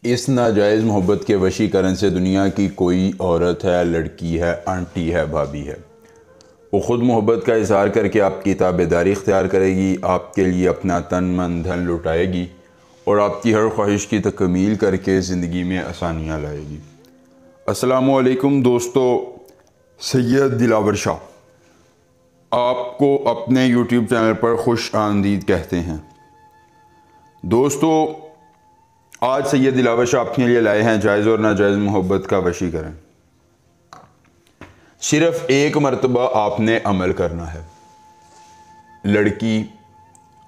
اس ناجائز محبت کے وشیکرن سے دنیا کی کوئی عورت ہے، لڑکی ہے، آنٹی ہے، بھابھی ہے، وہ خود محبت کا اظہار کر کے آپ کی تابعداری اختیار کرے گی، آپ کے لیے اپنا تن من دھن لٹائے گی اور آپ کی ہر خواہش کی تکمیل کر کے زندگی میں آسانیاں لائے گی۔ السلام علیکم دوستو، سید دلاور شاہ آپ کو اپنے یوٹیوب چینل پر خوش آمدید کہتے ہیں۔ دوستو، آج سید دلاور شاہ آپ کے لیے لائے ہیں جائز اور ناجائز محبت کا وشیکرن۔ صرف ایک مرتبہ آپ نے عمل کرنا ہے۔ لڑکی،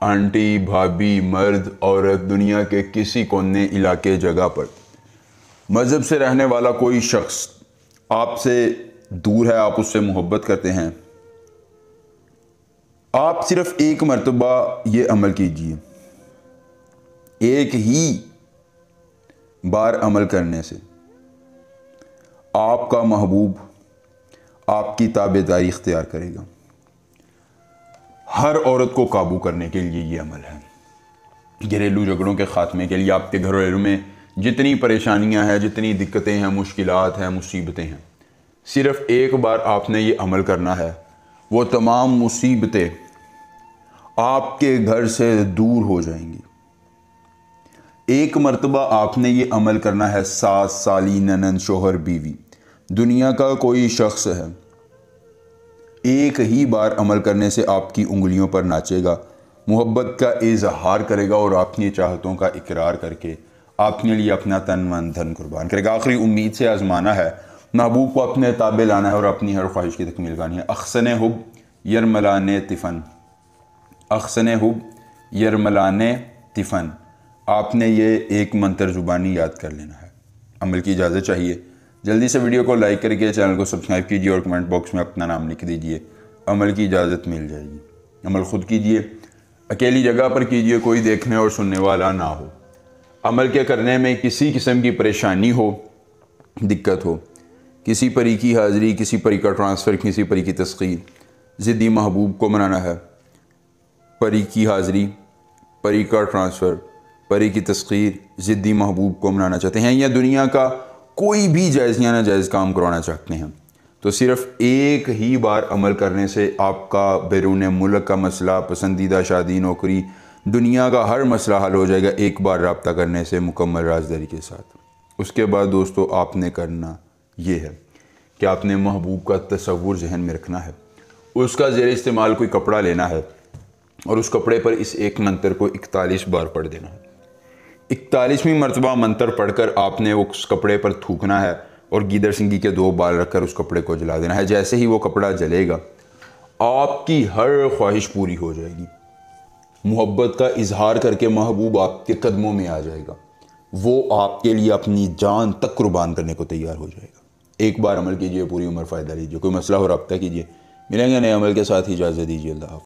آنٹی، بھابھی، مرد، عورت، دنیا کے کسی کونے، علاقے، جگہ پر مذہب سے رہنے والا کوئی شخص آپ سے دور ہے، آپ اس سے محبت کرتے ہیں، آپ صرف ایک مرتبہ یہ عمل کیجئے۔ ایک ہی بار عمل کرنے سے آپ کا محبوب آپ کی تابعداری اختیار کرے گا۔ ہر عورت کو قابو کرنے کے لیے یہ عمل ہے۔ گھریلو جھگڑوں کے خاتمے کے لیے، آپ کے گھروں میں جتنی پریشانیاں ہیں، جتنی دقتیں ہیں، مشکلات ہیں، مصیبتیں ہیں، صرف ایک بار آپ نے یہ عمل کرنا ہے، وہ تمام مصیبتیں آپ کے گھر سے دور ہو جائیں گی۔ ایک مرتبہ آپ نے یہ عمل کرنا ہے، ساس، سالی، ننند، شوہر، بیوی، دنیا کا کوئی شخص ہے، ایک ہی بار عمل کرنے سے آپ کی انگلیوں پر ناچے گا، محبت کا اظہار کرے گا اور اپنی چاہتوں کا اقرار کر کے آپ کے لیے اپنا تن من دھن قربان کرے گا۔ آخری امید سے آزمانا ہے، محبوب کو اپنے تابع لانا ہے اور اپنی ہر خواہش کی تکمیل کرنی ہے۔ اخسن حب یرملانے طفن، اخسن حب یرملانے طفن، آپ نے یہ ایک منتر زبانی یاد کر لینا ہے۔ عمل کی اجازت چاہیے، جلدی سے ویڈیو کو لائک کر کے چینل کو سبسکرائب کیجیے اور کمنٹ باکس میں اپنا نام لکھ دیجیے، عمل کی اجازت مل جائے گی۔ عمل خود کیجیے، اکیلی جگہ پر کیجیے، کوئی دیکھنے اور سننے والا نہ ہو۔ عمل کے کرنے میں کسی قسم کی پریشانی ہو، دقت ہو، کسی پری کی حاضری، کسی پری کا ٹرانسفر، کسی پری کی تسخیر، ضدی محبوب کو منانا ہے۔ پری کی حاضری، پری کا ٹرانسفر، پری کی تسخیر، ضدی محبوب کو منانا چاہتے ہیں یا دنیا کا کوئی بھی جائز یا ناجائز کام کروانا چاہتے ہیں، تو صرف ایک ہی بار عمل کرنے سے آپ کا بیرون ملک کا مسئلہ، پسندیدہ شادی، نوکری، دنیا کا ہر مسئلہ حل ہو جائے گا، ایک بار رابطہ کرنے سے مکمل رازداری کے ساتھ۔ اس کے بعد دوستو، آپ نے کرنا یہ ہے کہ آپ نے محبوب کا تصور ذہن میں رکھنا ہے، اس کا زیر استعمال کوئی کپڑا لینا ہے اور اس کپڑے پر اس ایک منتر کو 41 بار پڑھ دینا ہے۔ 41ویں مرتبہ منتر پڑھ کر آپ نے اس کپڑے پر تھوکنا ہے اور گیدڑ سنگی کے 2 بال رکھ کر اس کپڑے کو جلا دینا ہے۔ جیسے ہی وہ کپڑا جلے گا، آپ کی ہر خواہش پوری ہو جائے گی۔ محبت کا اظہار کر کے محبوب آپ کے قدموں میں آ جائے گا، وہ آپ کے لیے اپنی جان تک قربان کرنے کو تیار ہو جائے گا۔ ایک بار عمل کیجئے، پوری عمر فائدہ لیجئے۔ کوئی مسئلہ ہو رابطہ کیجئے۔ ملیں گے نئے عمل کے ساتھ، اجازت دیجیے، اللہ حافظ۔